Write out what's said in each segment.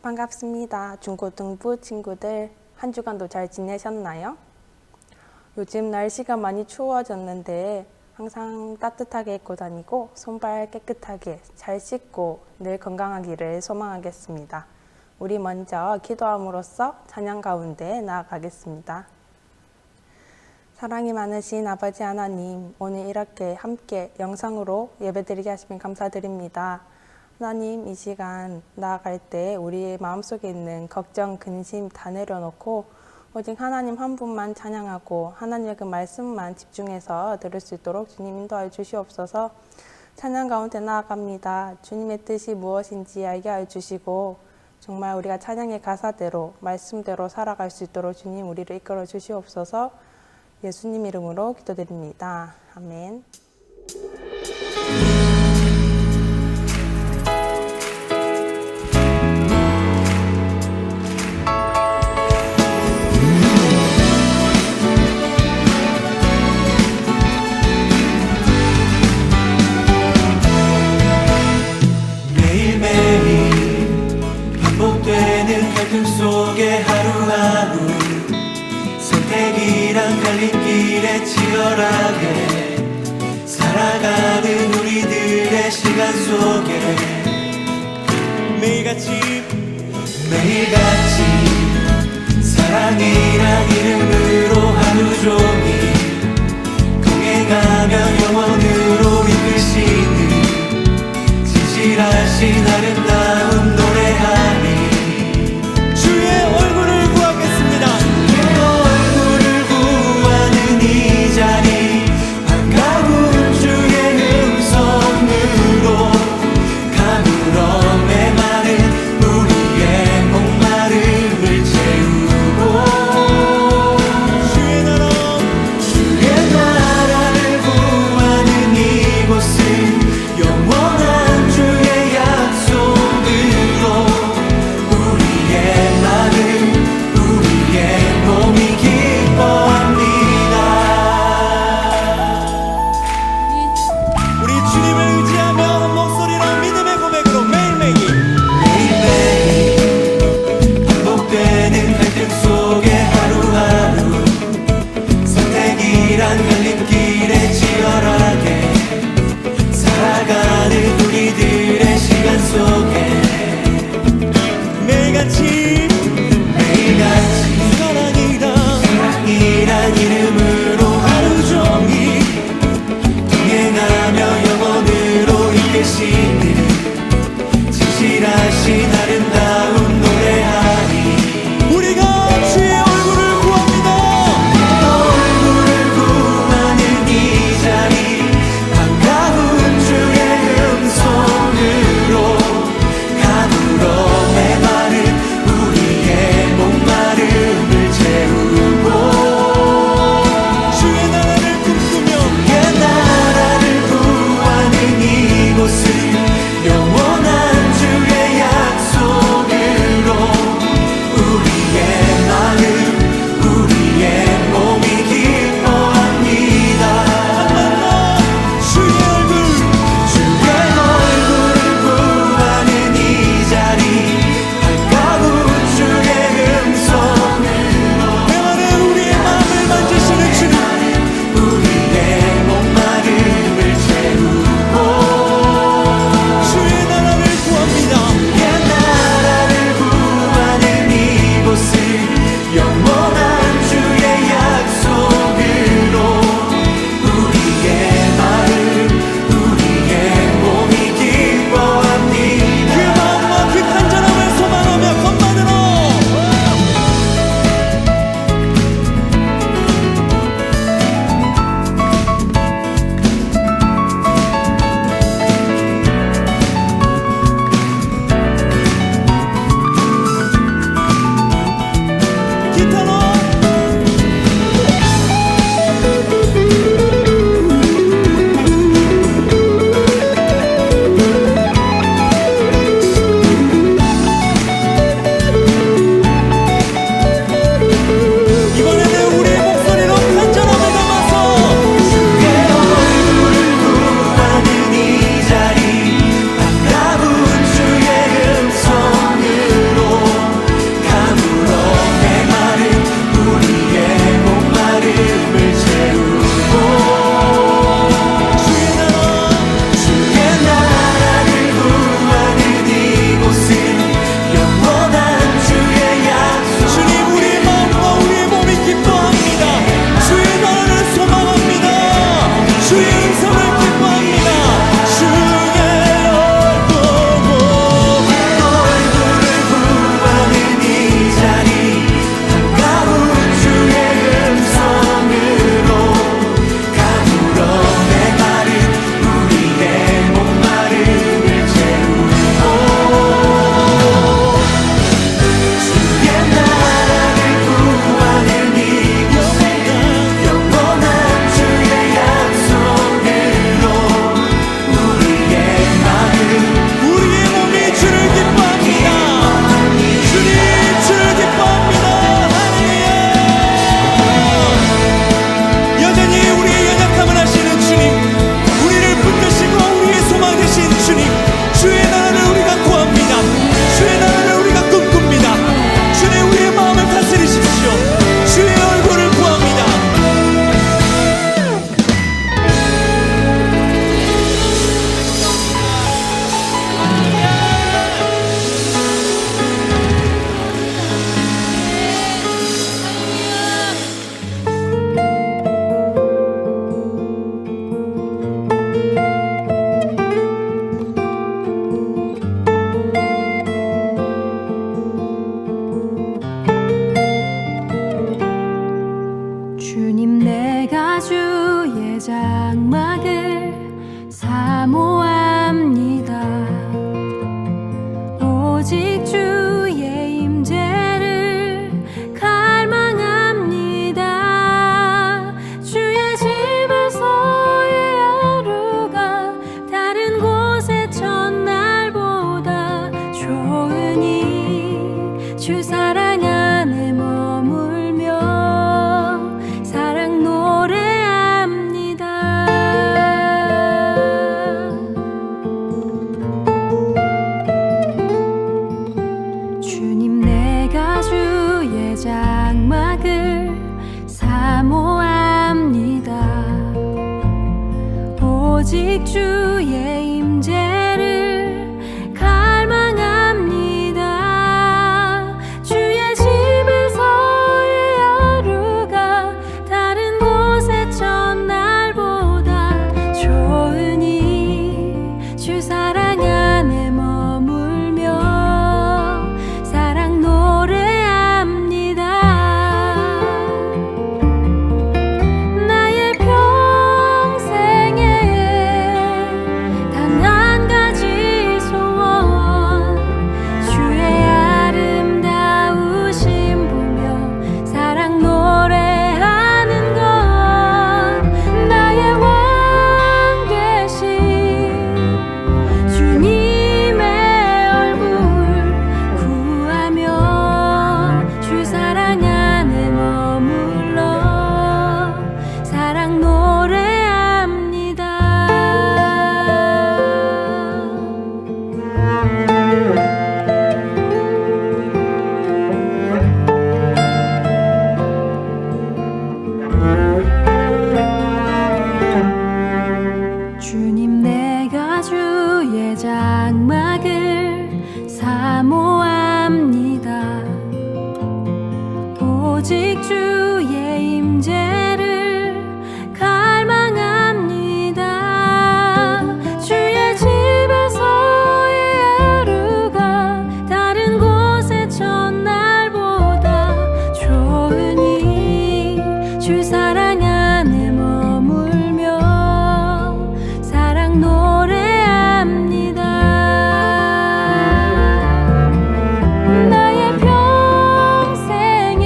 반갑습니다. 중고등부 친구들, 한 주간도 잘 지내셨나요? 요즘 날씨가 많이 추워졌는데 항상 따뜻하게 입고 다니고 손발 깨끗하게 잘 씻고 늘 건강하기를 소망하겠습니다. 우리 먼저 기도함으로써 찬양 가운데 나아가겠습니다. 사랑이 많으신 아버지 하나님, 오늘 이렇게 함께 영상으로 예배드리게 하시면 감사드립니다. 하나님, 이 시간 나아갈 때 우리의 마음속에 있는 걱정, 근심 다 내려놓고 오직 하나님 한 분만 찬양하고 하나님의 그 말씀만 집중해서 들을 수 있도록 주님 인도하여 주시옵소서. 찬양 가운데 나아갑니다. 주님의 뜻이 무엇인지 알게 하여 주시고 정말 우리가 찬양의 가사대로 말씀대로 살아갈 수 있도록 주님 우리를 이끌어 주시옵소서. 예수님 이름으로 기도드립니다. 아멘. 매일매일 반복되는 갈등 속에 하루하루 선택이란 갈림길에 치열하게 살아가는 우리들의 시간 속에 매일같이 사랑이란 이름으로 하루 종일 동행하며 영원으로 이끄시는 진실하신 아름다움 노래하니 주의 얼굴을 구하겠습니다. 주의 얼굴을 구하는 이 자리 반가운 주의 음성으로 가물어 메마른 우리의 목마름을 채우고 오직 주의 임재를 갈망합니다. 주의 집에서의 하루가 다른 곳의 첫날보다 좋으니 주 사랑 안에 머물며 사랑 노래합니다. 나의 평생에 단 한 가지 소원, 주의 아름다우심 보며 사랑 노래하는 것. 나의 왕 되신 주님의 얼굴 구하며 주 사랑 안에 머물러 사랑 노래합니다. 주님, 내가 주의 장막을 사모합니다. 오직 주의 임재를 갈망합니다. 주의 집에서의 하루가 다른 곳의 첫날보다 좋으니 주 사랑 안에 머물며 사랑 노래합니다. 나의 평생에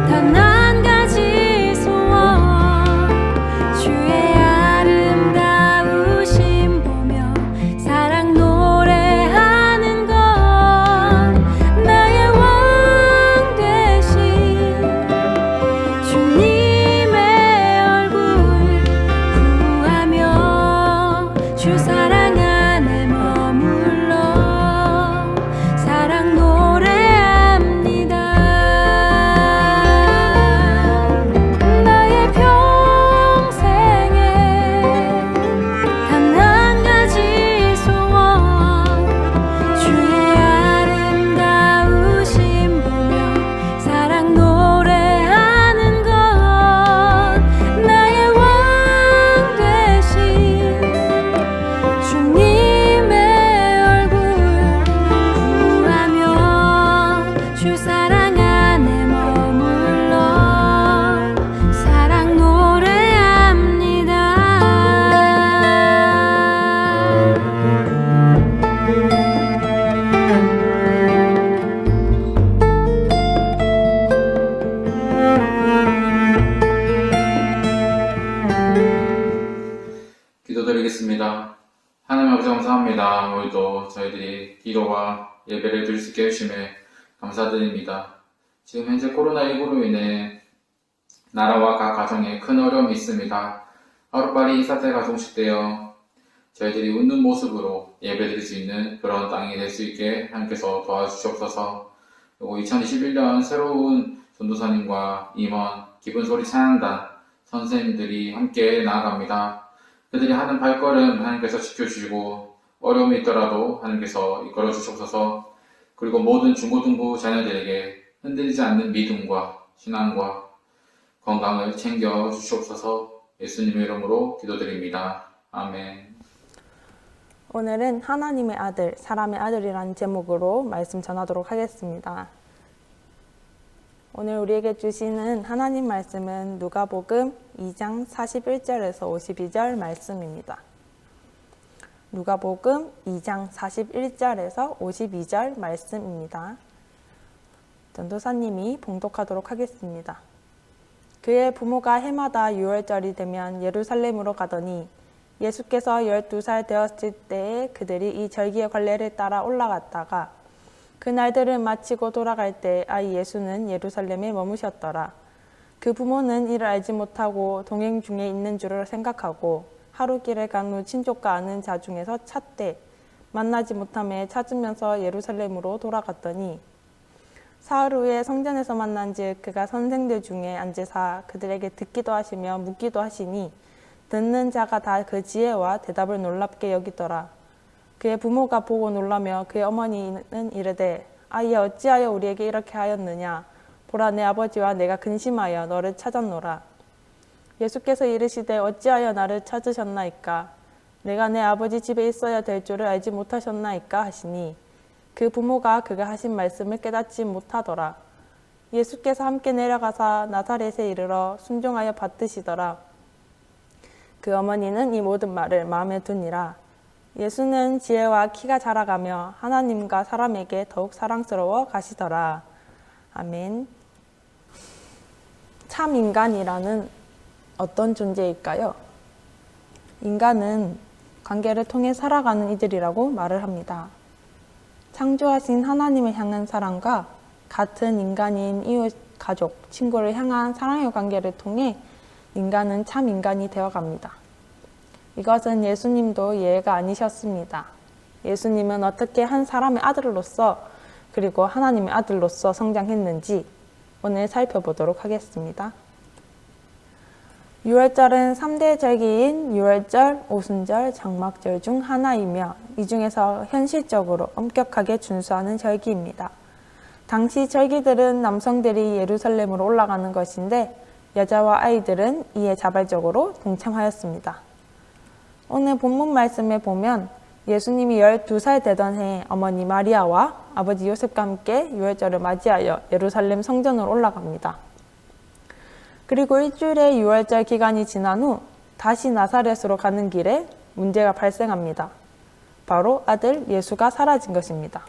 단 한 가지 소원, 주의 아름다우심 보며 사랑 노래하는 것. 나의 왕 되신 주님의 얼굴 구하며 주 사랑 안에 머물러 사랑 노래합니다. 나의 평생에 단 한 가지 소원, 주의 아름다우심 보며 사랑 노래하는 것. 나의 왕 되신 주님의 얼굴 구하며 주 사랑 안에 머물러 사랑 노래합니다. 기도드리겠습니다. 하나님 아버지 감사합니다. 오늘도 저희들이 기도와 예배를 드릴 수 있게 해주심에 감사드립니다. 지금 현재 코로나19로 인해 나라와 각 가정에 큰 어려움이 있습니다. 하루빨리 이 사태가 종식되어 저희들이 웃는 모습으로 예배드릴 수 있는 그런 땅이 될 수 있게 하나님께서 도와주시옵소서. 그리고 2021년 새로운 전도사님과 임원, 기분소리 찬양단 선생님들이 함께 나아갑니다. 그들이 하는 발걸음 하나님께서 지켜주시고 어려움이 있더라도 하나님께서 이끌어 주시옵소서. 그리고 모든 중고등부 자녀들에게 흔들리지 않는 믿음과 신앙과 건강을 챙겨 주시옵소서. 예수님의 이름으로 기도드립니다. 아멘. 오늘은 하나님의 아들, 사람의 아들이라는 제목으로 말씀 전하도록 하겠습니다. 오늘 우리에게 주시는 하나님 말씀은 누가복음 2장 41절에서 52절 말씀입니다. 누가복음 2장 41절에서 52절 말씀입니다. 전도사님이 봉독하도록 하겠습니다. 그의 부모가 해마다 6월절이 되면 예루살렘으로 가더니 예수께서 12살 되었을 때에 그들이 이 절기의 관례를 따라 올라갔다가 그날들을 마치고 돌아갈 때 아이 예수는 예루살렘에 머무셨더라. 그 부모는 이를 알지 못하고 동행 중에 있는 줄을 생각하고 하루 길을 간 후 친족과 아는 자 중에서 찾되 만나지 못하며 찾으면서 예루살렘으로 돌아갔더니 사흘 후에 성전에서 만난즉 그가 선생들 중에 앉으사 그들에게 듣기도 하시며 묻기도 하시니 듣는 자가 다 그 지혜와 대답을 놀랍게 여기더라. 그의 부모가 보고 놀라며 그의 어머니는 이르되 아이야 어찌하여 우리에게 이렇게 하였느냐. 보라 내 아버지와 내가 근심하여 너를 찾았노라. 예수께서 이르시되 어찌하여 나를 찾으셨나이까. 내가 내 아버지 집에 있어야 될 줄을 알지 못하셨나이까 하시니 그 부모가 그가 하신 말씀을 깨닫지 못하더라. 예수께서 함께 내려가사 나사렛에 이르러 순종하여 받드시더라. 그 어머니는 이 모든 말을 마음에 두니라. 예수는 지혜와 키가 자라가며 하나님과 사람에게 더욱 사랑스러워 가시더라. 아멘. 참 인간이라는 어떤 존재일까요? 인간은 관계를 통해 살아가는 이들이라고 말을 합니다. 창조하신 하나님을 향한 사랑과 같은 인간인 이웃, 가족, 친구를 향한 사랑의 관계를 통해 인간은 참 인간이 되어갑니다. 이것은 예수님도 예외가 아니셨습니다. 예수님은 어떻게 한 사람의 아들로서 그리고 하나님의 아들로서 성장했는지 오늘 살펴보도록 하겠습니다. 6월절은 3대 절기인 6월절, 오순절, 장막절 중 하나이며 이 중에서 현실적으로 엄격하게 준수하는 절기입니다. 당시 절기들은 남성들이 예루살렘으로 올라가는 것인데 여자와 아이들은 이에 자발적으로 동참하였습니다. 오늘 본문 말씀에 보면 예수님이 12살 되던 해에 어머니 마리아와 아버지 요셉과 함께 6월절을 맞이하여 예루살렘 성전으로 올라갑니다. 그리고 일주일의 6월절 기간이 지난 후 다시 나사렛으로 가는 길에 문제가 발생합니다. 바로 아들 예수가 사라진 것입니다.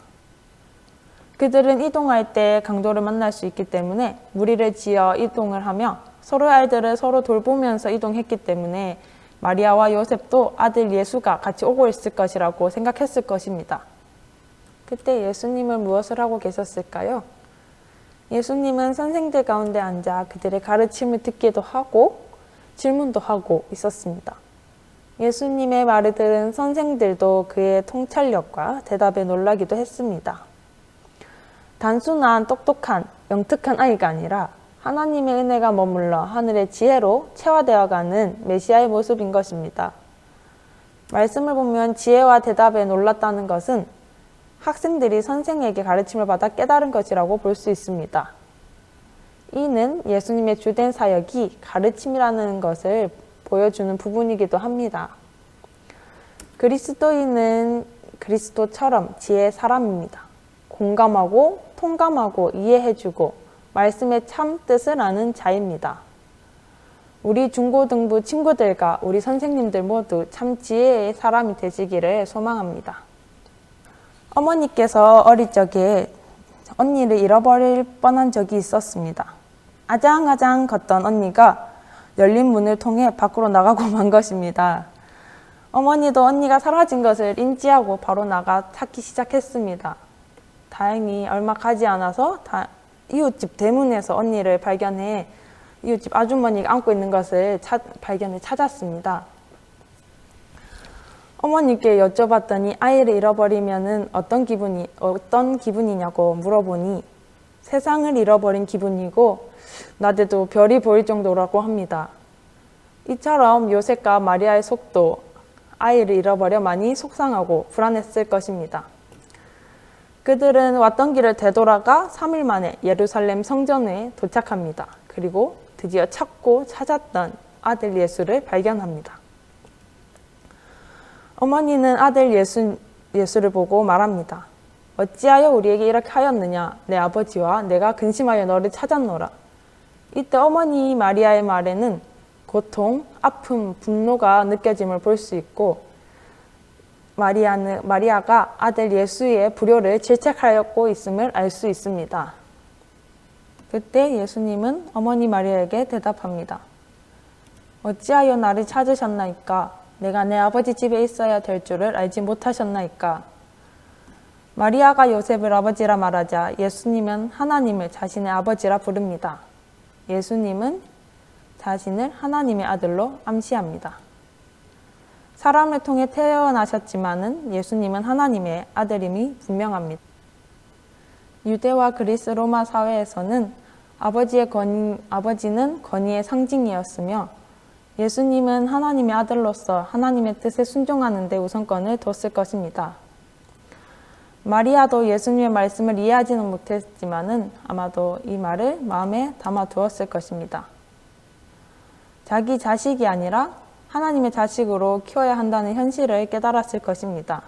그들은 이동할 때 강도를 만날 수 있기 때문에 무리를 지어 이동을 하며 서로의 아이들을 서로 돌보면서 이동했기 때문에 마리아와 요셉도 아들 예수가 같이 오고 있을 것이라고 생각했을 것입니다. 그때 예수님은 무엇을 하고 계셨을까요? 예수님은 선생들 가운데 앉아 그들의 가르침을 듣기도 하고 질문도 하고 있었습니다. 예수님의 말을 들은 선생들도 그의 통찰력과 대답에 놀라기도 했습니다. 단순한 똑똑한 영특한 아이가 아니라 하나님의 은혜가 머물러 하늘의 지혜로 체화되어가는 메시아의 모습인 것입니다. 말씀을 보면 지혜와 대답에 놀랐다는 것은 학생들이 선생에게 가르침을 받아 깨달은 것이라고 볼 수 있습니다. 이는 예수님의 주된 사역이 가르침이라는 것을 보여주는 부분이기도 합니다. 그리스도인은 그리스도처럼 지혜의 사람입니다. 공감하고 통감하고 이해해주고 말씀의 참 뜻을 아는 자입니다. 우리 중고등부 친구들과 우리 선생님들 모두 참 지혜의 사람이 되시기를 소망합니다. 어머니께서 어릴 적에 언니를 잃어버릴 뻔한 적이 있었습니다. 아장아장 걷던 언니가 열린 문을 통해 밖으로 나가고 만 것입니다. 어머니도 언니가 사라진 것을 인지하고 바로 나가 찾기 시작했습니다. 다행히 얼마 가지 않아서 이웃집 대문에서 언니를 발견해 이웃집 아주머니가 안고 있는 것을 발견해 찾았습니다. 어머니께 여쭤봤더니 아이를 잃어버리면은 어떤 기분이냐고 물어보니 세상을 잃어버린 기분이고 낮에도 별이 보일 정도라고 합니다. 이처럼 요셉과 마리아의 속도 아이를 잃어버려 많이 속상하고 불안했을 것입니다. 그들은 왔던 길을 되돌아가 3일 만에 예루살렘 성전에 도착합니다. 그리고 드디어 찾고 찾았던 아들 예수를 발견합니다. 어머니는 아들 예수를 보고 말합니다. 어찌하여 우리에게 이렇게 하였느냐? 내 아버지와 내가 근심하여 너를 찾았노라. 이때 어머니 마리아의 말에는 고통, 아픔, 분노가 느껴짐을 볼 수 있고 마리아가 아들 예수의 불효를 질책하였고 있음을 알 수 있습니다. 그때 예수님은 어머니 마리아에게 대답합니다. 어찌하여 나를 찾으셨나이까? 내가 내 아버지 집에 있어야 될 줄을 알지 못하셨나이까? 마리아가 요셉을 아버지라 말하자 예수님은 하나님을 자신의 아버지라 부릅니다. 예수님은 자신을 하나님의 아들로 암시합니다. 사람을 통해 태어나셨지만은 예수님은 하나님의 아들임이 분명합니다. 유대와 그리스 로마 사회에서는 아버지는 권위의 상징이었으며 예수님은 하나님의 아들로서 하나님의 뜻에 순종하는 데 우선권을 뒀을 것입니다. 마리아도 예수님의 말씀을 이해하지는 못했지만은 아마도 이 말을 마음에 담아 두었을 것입니다. 자기 자식이 아니라 하나님의 자식으로 키워야 한다는 현실을 깨달았을 것입니다.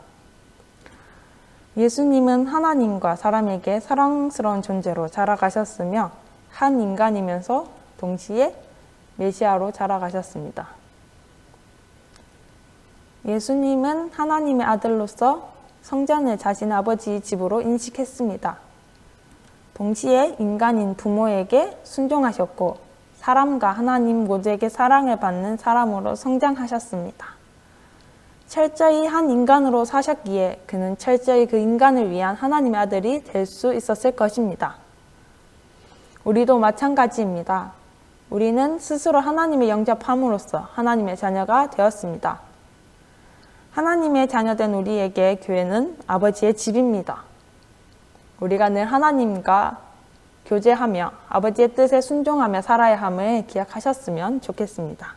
예수님은 하나님과 사람에게 사랑스러운 존재로 자라가셨으며 한 인간이면서 동시에 메시아로 자라가셨습니다. 예수님은 하나님의 아들로서 성전을 자신 아버지 집으로 인식했습니다. 동시에 인간인 부모에게 순종하셨고 사람과 하나님 모두에게 사랑을 받는 사람으로 성장하셨습니다. 철저히 한 인간으로 사셨기에 그는 철저히 그 인간을 위한 하나님의 아들이 될 수 있었을 것입니다. 우리도 마찬가지입니다. 우리는 스스로 하나님을 영접함으로써 하나님의 자녀가 되었습니다. 하나님의 자녀된 우리에게 교회는 아버지의 집입니다. 우리가 늘 하나님과 교제하며 아버지의 뜻에 순종하며 살아야 함을 기억하셨으면 좋겠습니다.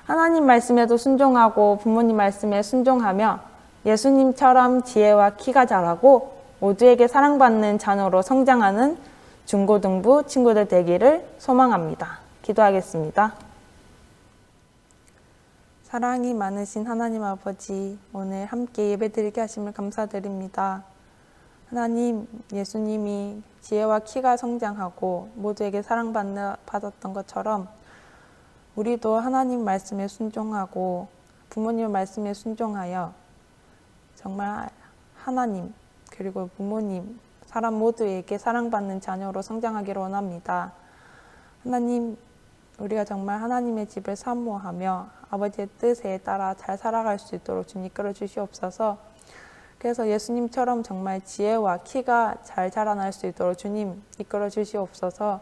하나님 말씀에도 순종하고 부모님 말씀에 순종하며 예수님처럼 지혜와 키가 자라고 모두에게 사랑받는 자녀로 성장하는 중고등부 친구들 되기를 소망합니다. 기도하겠습니다. 사랑이 많으신 하나님 아버지, 오늘 함께 예배드리게 하심을 감사드립니다. 하나님, 예수님이 지혜와 키가 성장하고 모두에게 사랑받았던 것처럼 우리도 하나님 말씀에 순종하고 부모님 말씀에 순종하여 정말 하나님 그리고 부모님, 사람 모두에게 사랑받는 자녀로 성장하기를 원합니다. 하나님, 우리가 정말 하나님의 집을 사모하며 아버지의 뜻에 따라 잘 살아갈 수 있도록 주님 이끌어 주시옵소서. 그래서 예수님처럼 정말 지혜와 키가 잘 자라날 수 있도록 주님 이끌어 주시옵소서.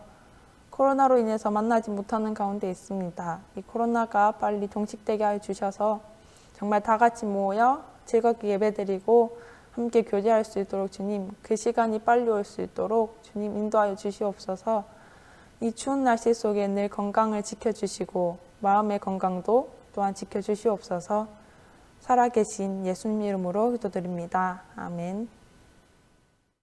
코로나로 인해서 만나지 못하는 가운데 있습니다. 이 코로나가 빨리 종식되게 하여 주셔서 정말 다 같이 모여 즐겁게 예배드리고 함께 교제할 수 있도록 주님, 그 시간이 빨리 올 수 있도록 주님 인도하여 주시옵소서. 이 추운 날씨 속에 늘 건강을 지켜주시고 마음의 건강도 또한 지켜주시옵소서. 살아계신 예수님 이름으로 기도드립니다. 아멘.